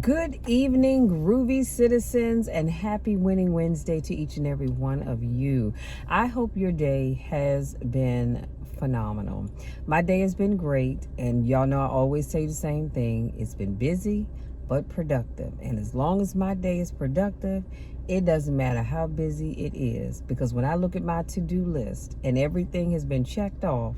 Good evening, groovy citizens, and happy Winning Wednesday to each and every one of you. I hope your day has been phenomenal. My day has been great, and y'all know I always say the same thing. It's been busy, but productive. And as long as my day is productive, it doesn't matter how busy it is, because when I look at my to-do list and everything has been checked off,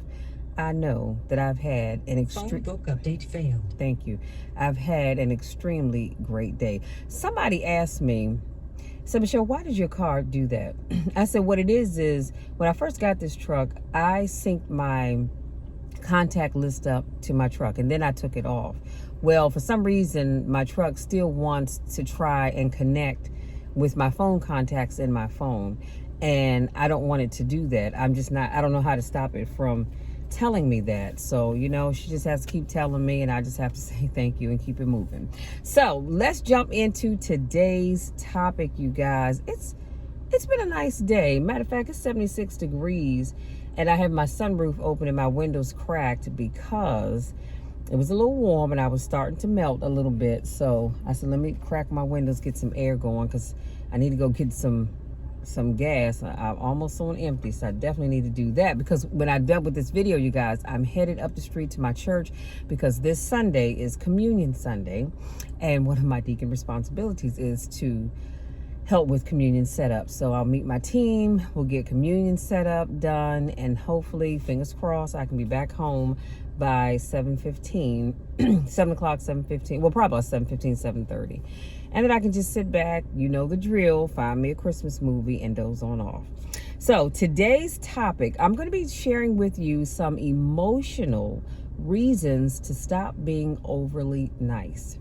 I know that I've had an extreme book update failed. Thank you. I've had an extremely great day. Somebody asked me, said, Michelle, why did your car do that? I said, what it is when I first got this truck, I synced my contact list up to my truck and then I took it off. Well, for some reason, my truck still wants to try and connect with my phone contacts in my phone. And I don't want it to do that. I don't know how to stop it from telling me that. So, she just has to keep telling me, and I just have to say thank you and keep it moving. So let's jump into today's topic, you guys. It's been a nice day. Matter of fact, it's 76 degrees, and I have my sunroof open and my windows cracked because it was a little warm and I was starting to melt a little bit. So I said, let me crack my windows, get some air going, because I need to go get some gas. I'm almost on empty, so I definitely need to do that, because when I'm done with this video, you guys, I'm headed up the street to my church, because this Sunday is Communion Sunday, and one of my deacon responsibilities is to help with communion setup. So I'll meet my team, we'll get communion set up done, and hopefully, fingers crossed, I can be back home by 7:15, 7 o'clock, 7:15, well, probably about 7:15, 7:30. And then I can just sit back, you know the drill, find me a Christmas movie and doze on off. So today's topic, I'm going to be sharing with you some emotional reasons to stop being overly nice.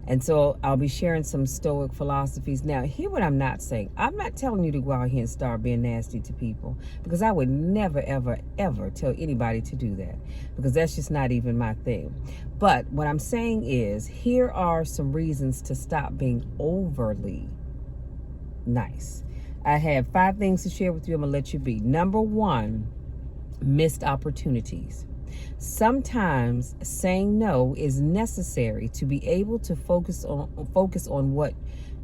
And so I'll be sharing some Stoic philosophies. Now, hear what I'm not saying. I'm not telling you to go out here and start being nasty to people, because I would never, ever, ever tell anybody to do that, because that's just not even my thing. But what I'm saying is, here are some reasons to stop being overly nice. I have 5 things to share with you. I'm going to let you be. Number 1, missed opportunities. Sometimes saying no is necessary to be able to focus on what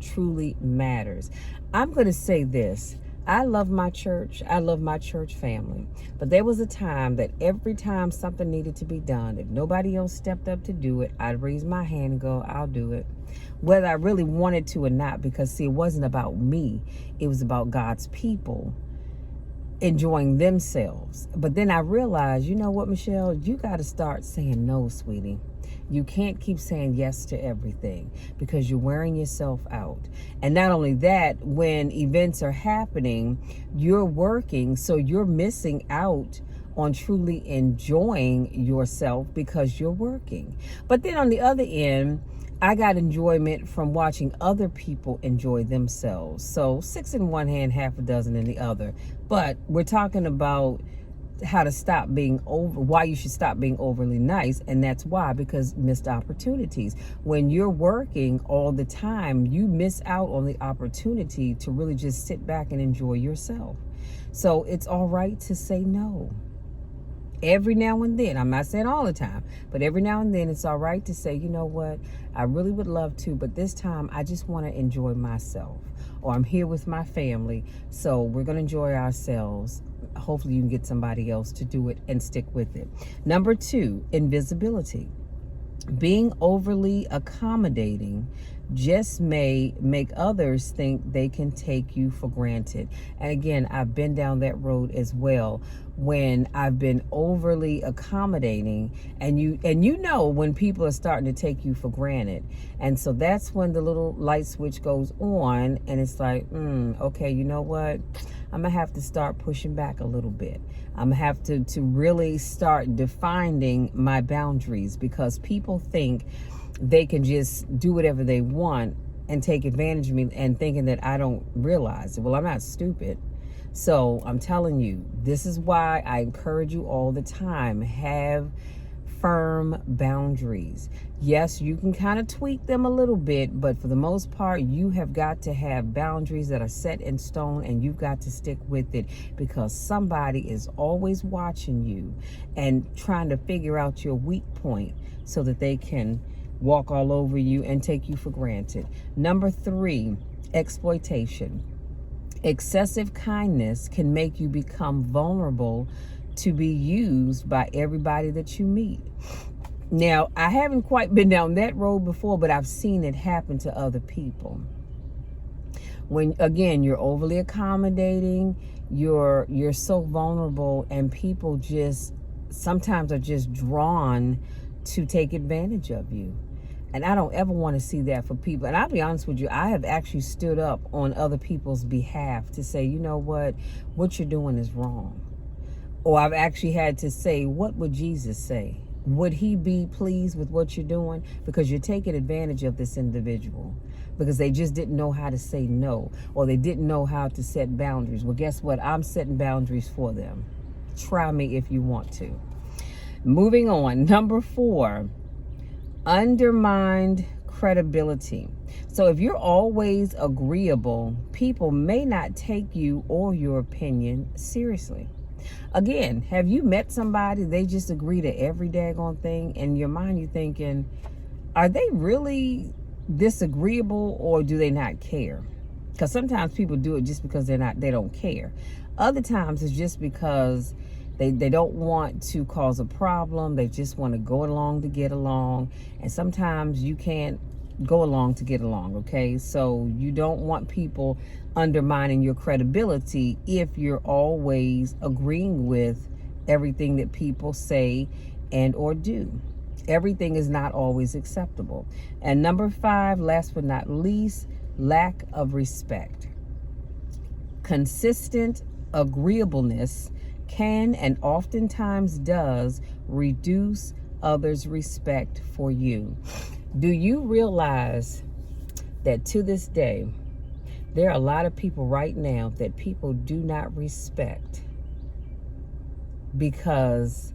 truly matters. I'm going to say this. I love my church. I love my church family. But there was a time that every time something needed to be done, if nobody else stepped up to do it, I'd raise my hand and go, I'll do it. Whether I really wanted to or not, because see, it wasn't about me. It was about God's people enjoying themselves. But then I realized, you know what, Michelle, you got to start saying no, sweetie. You can't keep saying yes to everything, because you're wearing yourself out. And not only that, when events are happening, you're working, so you're missing out on truly enjoying yourself because you're working. But then on the other end, I got enjoyment from watching other people enjoy themselves. So 6 in one hand, half a dozen in the other. But we're talking about how to stop being why you should stop being overly nice. And that's why, because missed opportunities. When you're working all the time, you miss out on the opportunity to really just sit back and enjoy yourself. So it's all right to say no. Every now and then, I'm not saying all the time, but every now and then it's all right to say, you know what, I really would love to, but this time I just want to enjoy myself, or I'm here with my family, so we're going to enjoy ourselves. Hopefully you can get somebody else to do it and stick with it. Number 2, invisibility. Being overly accommodating just may make others think they can take you for granted. And again, I've been down that road as well, when I've been overly accommodating, and you know when people are starting to take you for granted. And so that's when the little light switch goes on, and it's like, okay, you know what? I'm gonna have to start pushing back a little bit. I'm gonna have to really start defining my boundaries, because people think they can just do whatever they want and take advantage of me, and thinking that I don't realize it. Well, I'm not stupid. So I'm telling you, this is why I encourage you all the time, have firm boundaries. Yes, you can kind of tweak them a little bit, but for the most part, you have got to have boundaries that are set in stone, and you've got to stick with it, because somebody is always watching you and trying to figure out your weak point so that they can walk all over you, and take you for granted. Number 3, exploitation. Excessive kindness can make you become vulnerable to be used by everybody that you meet. Now, I haven't quite been down that road before, but I've seen it happen to other people. When, again, you're overly accommodating, you're so vulnerable, and people just sometimes are just drawn to take advantage of you. And I don't ever want to see that for people. And I'll be honest with you, I have actually stood up on other people's behalf to say, you know what you're doing is wrong. Or I've actually had to say, what would Jesus say? Would he be pleased with what you're doing? Because you're taking advantage of this individual because they just didn't know how to say no, or they didn't know how to set boundaries. Well, guess what? I'm setting boundaries for them. Try me if you want to. Moving on. Number 4, undermined credibility. So if you're always agreeable, people may not take you or your opinion seriously. Again, have you met somebody, they just agree to every daggone thing? In your mind, you're thinking, are they really disagreeable, or do they not care? Because sometimes people do it just because they don't care. Other times it's just because they don't want to cause a problem. They just want to go along to get along. And sometimes you can't go along to get along, okay? So you don't want people undermining your credibility if you're always agreeing with everything that people say and or do. Everything is not always acceptable. And number 5, last but not least, lack of respect. Consistent agreeableness can and oftentimes does reduce others' respect for you. Do you realize that to this day, there are a lot of people right now that people do not respect because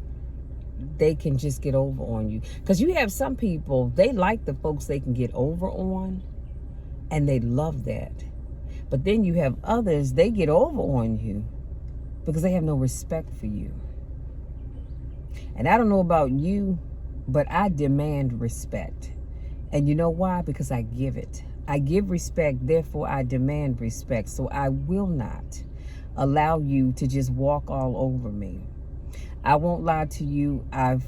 they can just get over on you? Because you have some people, they like the folks they can get over on, and they love that. But then you have others, they get over on you because they have no respect for you. And I don't know about you, but I demand respect. And you know why? Because I give it. I give respect, therefore I demand respect. So I will not allow you to just walk all over me. I won't lie to you. I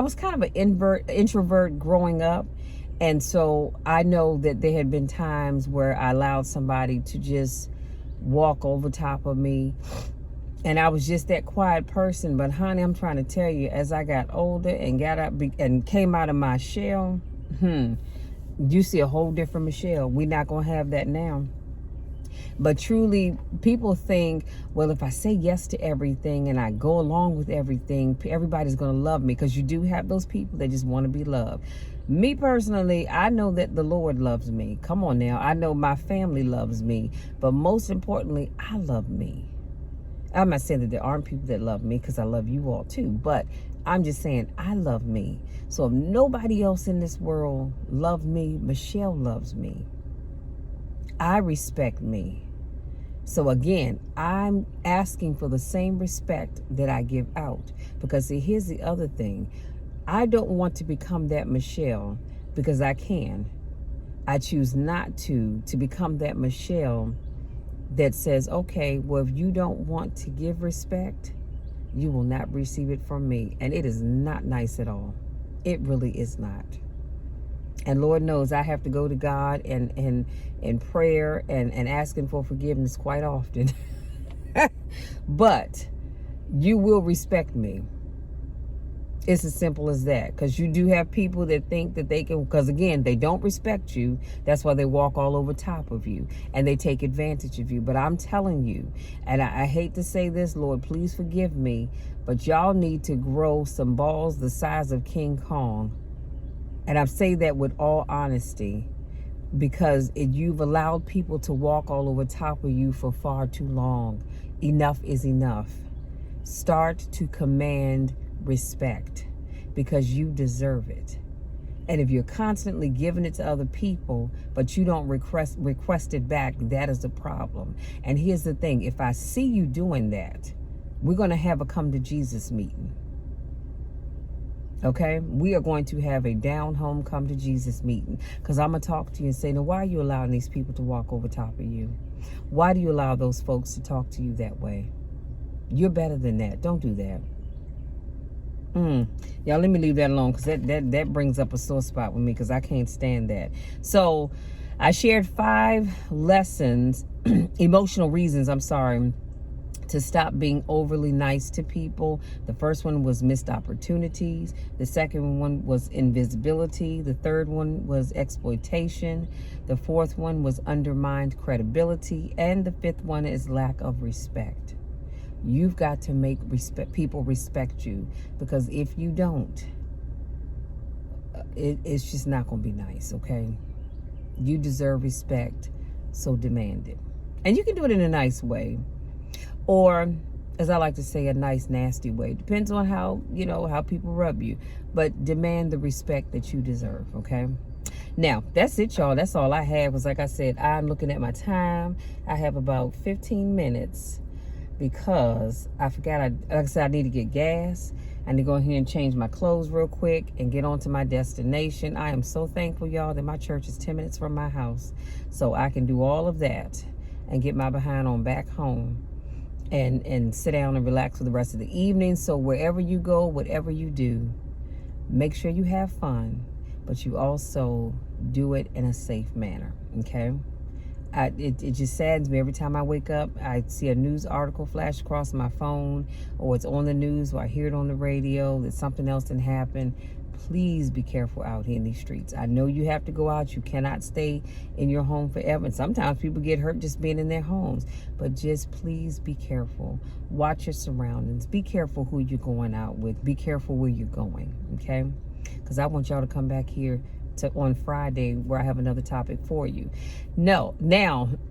was kind of an introvert growing up. And so I know that there had been times where I allowed somebody to just walk over top of me. And I was just that quiet person. But honey, I'm trying to tell you, as I got older and got up and came out of my shell, you see a whole different Michelle. We're not going to have that now. But truly, people think, well, if I say yes to everything and I go along with everything, everybody's going to love me. Because you do have those people that just want to be loved. Me personally, I know that the Lord loves me. Come on now. I know my family loves me. But most importantly, I love me. I'm not saying that there aren't people that love me, because I love you all too. But I'm just saying I love me. So if nobody else in this world loves me, Michelle loves me. I respect me. So again, I'm asking for the same respect that I give out. Because see, here's the other thing. I don't want to become that Michelle because I can. I choose not to become that Michelle that says, okay, well, if you don't want to give respect, you will not receive it from me. And it is not nice at all. It really is not. And Lord knows I have to go to God and in prayer and asking for forgiveness quite often. But you will respect me. It's as simple as that. Because you do have people that think that they can, because again, they don't respect you. That's why they walk all over top of you and they take advantage of you. But I'm telling you, and I hate to say this, Lord, please forgive me, but y'all need to grow some balls the size of King Kong. And I say that with all honesty, because you've allowed people to walk all over top of you for far too long. Enough is enough. Start to command respect, because you deserve it. And if you're constantly giving it to other people, but you don't request it back, that is the problem. And here's the thing. If I see you doing that, we're going to have a come to Jesus meeting. Okay, we are going to have a down home come to Jesus meeting, because I'm gonna talk to you and say, now, why are you allowing these people to walk over top of you? Why do you allow those folks to talk to you that way? You're better than that. Don't do that. Y'all, let me leave that alone, because that brings up a sore spot with me, because I can't stand that. So I shared 5 lessons, emotional reasons, I'm sorry, to stop being overly nice to people. The first one was missed opportunities. The second one was invisibility. The third one was exploitation. The fourth one was undermined credibility. And the fifth one is lack of respect. You've got to make people respect you, because if you don't, it's just not going to be nice, okay? You deserve respect, so demand it. And you can do it in a nice way, or, as I like to say, a nice nasty way. Depends on how, how people rub you, but demand the respect that you deserve. Okay, now that's it, y'all. That's all I had. Was, like I said, I'm looking at my time. I have about 15 minutes, because I forgot, like I said, I need to get gas. I need to go here and change my clothes real quick and get on to my destination. I am so thankful, y'all, that my church is 10 minutes from my house, so I can do all of that and get my behind on back home and sit down and relax for the rest of the evening. So wherever you go, whatever you do, make sure you have fun, but you also do it in a safe manner. Okay, it just saddens me every time I wake up. I see a news article flash across my phone, or it's on the news, or I hear it on the radio that something else didn't happen. Please be careful out here in these streets. I know you have to go out. You cannot stay in your home forever. And sometimes people get hurt just being in their homes. But just please be careful. Watch your surroundings. Be careful who you're going out with. Be careful where you're going, okay? Because I want y'all to come back here on Friday, where I have another topic for you. Now,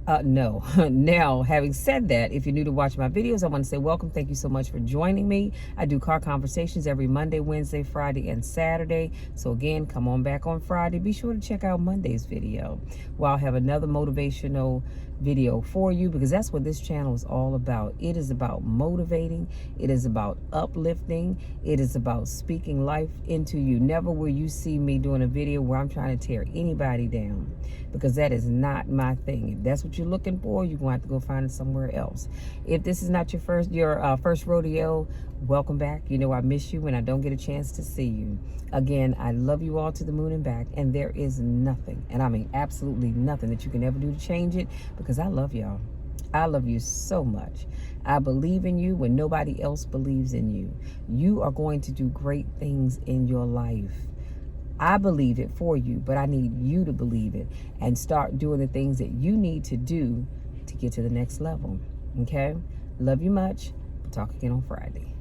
having said that, if you're new to watch my videos, I want to say welcome. Thank you so much for joining me. I do car conversations every Monday, Wednesday, Friday, and Saturday. So again, come on back on Friday. Be sure to check out Monday's video, where I'll have another motivational video for you, because that's what this channel is all about. It is about motivating. It is about uplifting. It is about speaking life into you. Never will you see me doing a video where I'm trying to tear anybody down, because that is not my thing. If that's what you're looking for, you're going to have to go find it somewhere else. If this is not your first rodeo, welcome back. You know I miss you when I don't get a chance to see you. Again, I love you all to the moon and back, and there is nothing, and I mean absolutely nothing, that you can ever do to change it, because I love y'all. I love you so much. I believe in you when nobody else believes in you. You are going to do great things in your life. I believe it for you, but I need you to believe it and start doing the things that you need to do to get to the next level. Okay? Love you much. We'll talk again on Friday.